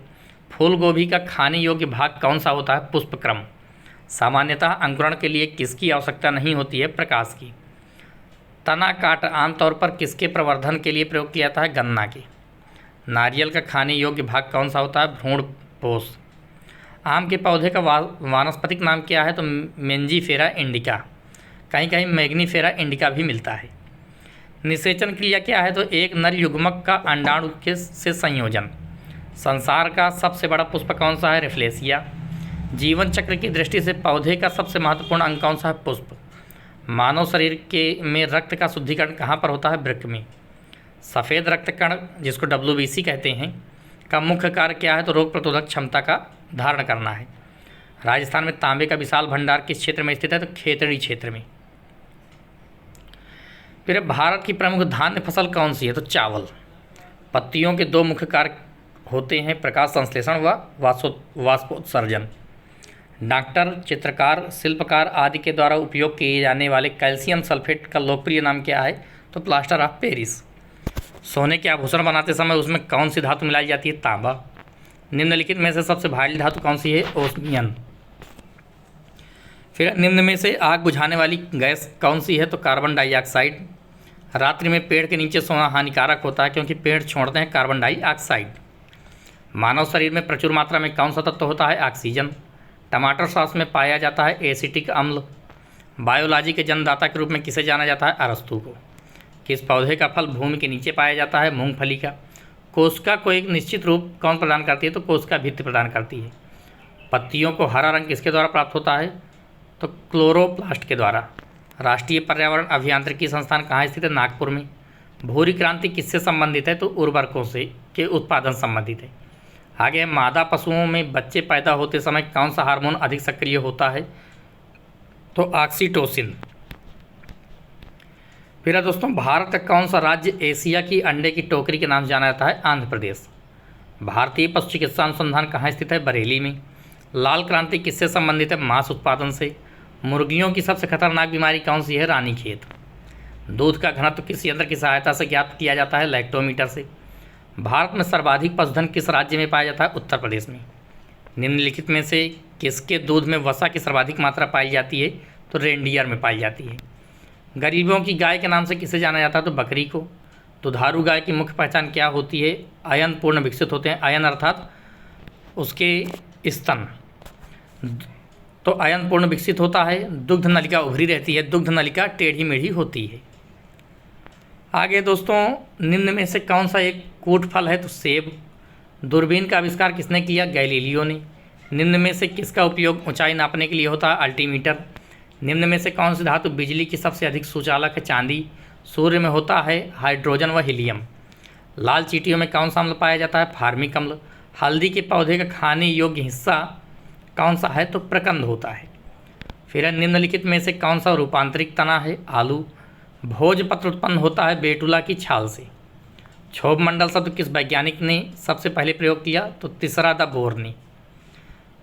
फूल गोभी का खाने योग्य भाग कौन सा होता है? पुष्पक्रम। सामान्यतः अंकुरण के लिए किसकी आवश्यकता नहीं होती है? प्रकाश की। तना काट आमतौर पर किसके प्रवर्धन के लिए प्रयोग किया जाता है? गन्ना के। नारियल का खाने योग्य भाग कौन सा होता है? भ्रूणपोष। आम के पौधे का वानस्पतिक नाम क्या है? तो मेंजीफेरा इंडिका। कहीं कहीं मैग्नीफेरा इंडिका भी मिलता है। निषेचन क्रिया क्या है? तो एक नर युग्मक का अंडाणु के से संयोजन। संसार का सबसे बड़ा पुष्प कौन सा है? रेफ्लेसिया। जीवन चक्र की दृष्टि से पौधे का सबसे महत्वपूर्ण अंग कौन सा है? पुष्प। मानव शरीर के में रक्त का शुद्धिकरण कहाँ पर होता है? वृक्क में। सफ़ेद रक्त कण जिसको WBC कहते हैं का मुख्य कार्य क्या है? तो रोग प्रतिरोधक क्षमता का धारण करना है। राजस्थान में तांबे का विशाल भंडार किस क्षेत्र में स्थित है? तो खेतड़ी क्षेत्र में। फिर भारत की प्रमुख धान्य फसल कौन सी है? तो चावल। पत्तियों के 2 मुख्य कार्य होते हैं, प्रकाश संश्लेषण व वाष्पोत्सर्जन। डॉक्टर, चित्रकार, शिल्पकार आदि के द्वारा उपयोग किए जाने वाले कैल्शियम सल्फेट का लोकप्रिय नाम क्या है? तो प्लास्टर ऑफ पेरिस। सोने के आभूषण बनाते समय उसमें कौन सी धातु मिलाई जाती है? तांबा। निम्नलिखित में से सबसे भारी धातु कौन सी है? ओस्मियन। फिर निम्न में से आग बुझाने वाली गैस कौन सी है? तो कार्बन डाइऑक्साइड। रात्रि में पेड़ के नीचे सोना हानिकारक होता है क्योंकि पेड़ छोड़ते हैं कार्बन डाइऑक्साइड। मानव शरीर में प्रचुर मात्रा में कौन सा तत्व होता है? ऑक्सीजन। टमाटर सॉस में पाया जाता है एसिटिक अम्ल। बायोलॉजी के जन्मदाता के रूप में किसे जाना जाता है? अरस्तु को। किस पौधे का फल भूमि के नीचे पाया जाता है? मूंगफली का। कोशिका को एक निश्चित रूप कौन प्रदान करती है? तो कोशिका भित्ति प्रदान करती है। पत्तियों को हरा रंग किसके द्वारा प्राप्त होता है? तो क्लोरोप्लास्ट के द्वारा। राष्ट्रीय पर्यावरण अभियांत्रिकी संस्थान कहाँ स्थित है? नागपुर में। भूरी क्रांति किससे संबंधित है? तो उर्वरकों से के उत्पादन संबंधित है। आगे मादा पशुओं में बच्चे पैदा होते समय कौन सा हार्मोन अधिक सक्रिय होता है? तो ऑक्सीटोसिन। फिर दोस्तों, भारत का कौन सा राज्य एशिया की अंडे की टोकरी के नाम से जाना जाता है? आंध्र प्रदेश। भारतीय पशु चिकित्सा अनुसंधान कहाँ स्थित है? बरेली में। लाल क्रांति किससे संबंधित है? मांस उत्पादन से। मुर्गियों की सबसे खतरनाक बीमारी कौन सी है? रानीखेत। दूध का घनत्व किस यंत्र की सहायता से ज्ञात किया जाता है? लैक्टोमीटर से। भारत में सर्वाधिक पशुधन किस राज्य में पाया जाता है? उत्तर प्रदेश में। निम्नलिखित में से किसके दूध में वसा की सर्वाधिक मात्रा पाई जाती है? तो रेनडियर में पाई जाती है। गरीबों की गाय के नाम से किसे जाना जाता है? तो बकरी को। दुधारू गाय की मुख्य पहचान क्या होती है? अयन पूर्ण विकसित होते हैं। अयन अर्थात उसके स्तन, तो अयन पूर्ण विकसित होता है। दुग्ध नलिका उभरी रहती है, दुग्ध नलिका टेढ़ी मेढ़ी होती है। आगे दोस्तों, निम्न में से कौन सा एक कूट फल है? तो सेब। दूरबीन का आविष्कार किसने किया? गैलीलियो ने। निम्न में से किसका उपयोग ऊंचाई नापने के लिए होता है? अल्टीमीटर। निम्न में से कौन सी धातु बिजली की सबसे अधिक सुचालक है? चांदी। सूर्य में होता है हाइड्रोजन व हीलियम। लाल चींटियों में कौन सा अम्ल पाया जाता है? फार्मिक अम्ल। हल्दी के पौधे का खाने योग्य हिस्सा कौन सा है? तो प्रकंद होता है। फिर निम्नलिखित में से कौन सा रूपांतरिक तना है? आलू। भोजपत्र उत्पन्न होता है बेटुला की छाल से। क्षोभ मंडल शब्द किस वैज्ञानिक ने सबसे पहले प्रयोग किया? तो तीसरा द बोर ने।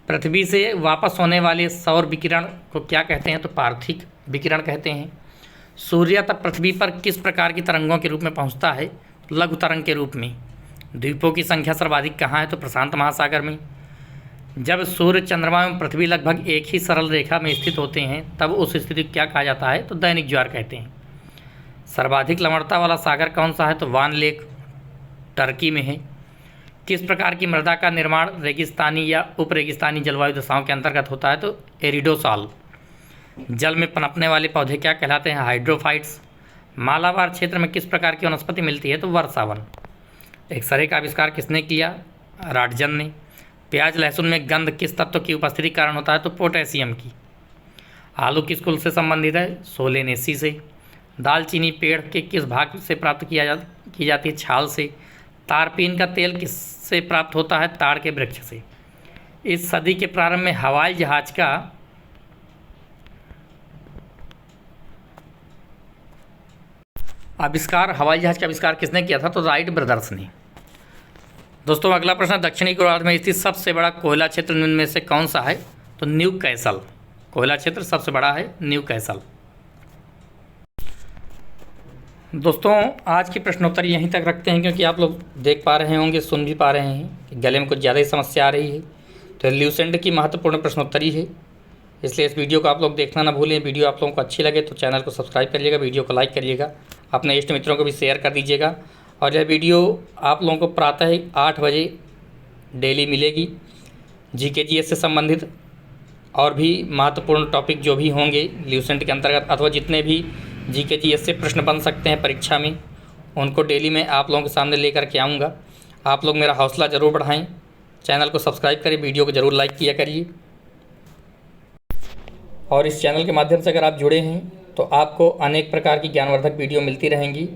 पृथ्वी से वापस होने वाले सौर विकिरण को क्या कहते हैं? तो पार्थिक विकिरण कहते हैं। सूर्य तक पृथ्वी पर किस प्रकार की तरंगों के रूप में पहुंचता है? लघु तरंग के रूप में। द्वीपों की संख्या सर्वाधिक कहाँ है? तो प्रशांत महासागर में। जब सूर्य, चंद्रमा एवं पृथ्वी लगभग एक ही सरल रेखा में स्थित होते हैं तब उस स्थिति को क्या कहा जाता है? तो दैनिक ज्वार कहते हैं। सर्वाधिक लवणता वाला सागर कौन सा है? तो वान लेक टर्की में है। किस प्रकार की मृदा का निर्माण रेगिस्तानी या उप रेगिस्तानी जलवायु दशाओं के अंतर्गत होता है? तो एरिडोसाल। जल में पनपने वाले पौधे क्या कहलाते हैं? हाइड्रोफाइट्स। मालाबार क्षेत्र में किस प्रकार की वनस्पति मिलती है? तो वर्षावन। एक्सरे का आविष्कार किसने किया? राटजन ने। प्याज लहसुन में गंध किस तत्व की उपस्थिति के कारण होता है? तो पोटेशियम की। आलू किस कुल से संबंधित है? सोलेनेसी से। दालचीनी पेड़ के किस भाग से प्राप्त की जाती है? छाल से। तारपीन का तेल किससे प्राप्त होता है? ताड़ के वृक्ष से। इस सदी के प्रारंभ में हवाई जहाज का आविष्कार किसने किया था? तो राइट ब्रदर्स ने। दोस्तों अगला प्रश्न, दक्षिणी गोलार्ध में स्थित सबसे बड़ा कोयला क्षेत्र निम्न में से कौन सा है? तो न्यू कैसल। कोयला क्षेत्र सबसे बड़ा है न्यू कैसल। दोस्तों आज की प्रश्नोत्तरी यहीं तक रखते हैं, क्योंकि आप लोग देख पा रहे होंगे, सुन भी पा रहे हैं कि गले में कुछ ज़्यादा ही समस्या आ रही है। तो ल्यूसेंट की महत्वपूर्ण प्रश्नोत्तरी है, इसलिए इस वीडियो को आप लोग देखना ना भूलें। वीडियो आप लोगों को अच्छी लगे तो चैनल को सब्सक्राइब करिएगा, वीडियो को लाइक करिएगा, अपने इष्ट मित्रों को भी शेयर कर दीजिएगा। और यह वीडियो आप लोगों को प्रातः 8 बजे डेली मिलेगी। GK GS से संबंधित और भी महत्वपूर्ण टॉपिक जो भी होंगे ल्यूसेंट के अंतर्गत, अथवा जितने भी GK GS से प्रश्न बन सकते हैं परीक्षा में, उनको डेली मैं आप लोगों के सामने लेकर के आऊँगा। आप लोग मेरा हौसला ज़रूर बढ़ाएं, चैनल को सब्सक्राइब करें, वीडियो को ज़रूर लाइक किया करिए। और इस चैनल के माध्यम से अगर आप जुड़े हैं तो आपको अनेक प्रकार की ज्ञानवर्धक वीडियो मिलती रहेंगी,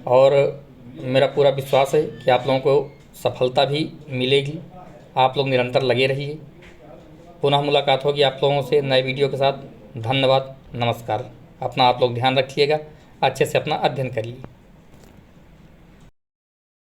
और मेरा पूरा विश्वास है कि आप लोगों को सफलता भी मिलेगी। आप लोग निरंतर लगे रहिए। पुनः मुलाकात होगी आप लोगों से नए वीडियो के साथ। धन्यवाद, नमस्कार। अपना आप लोग ध्यान रखिएगा, अच्छे से अपना अध्ययन करिए।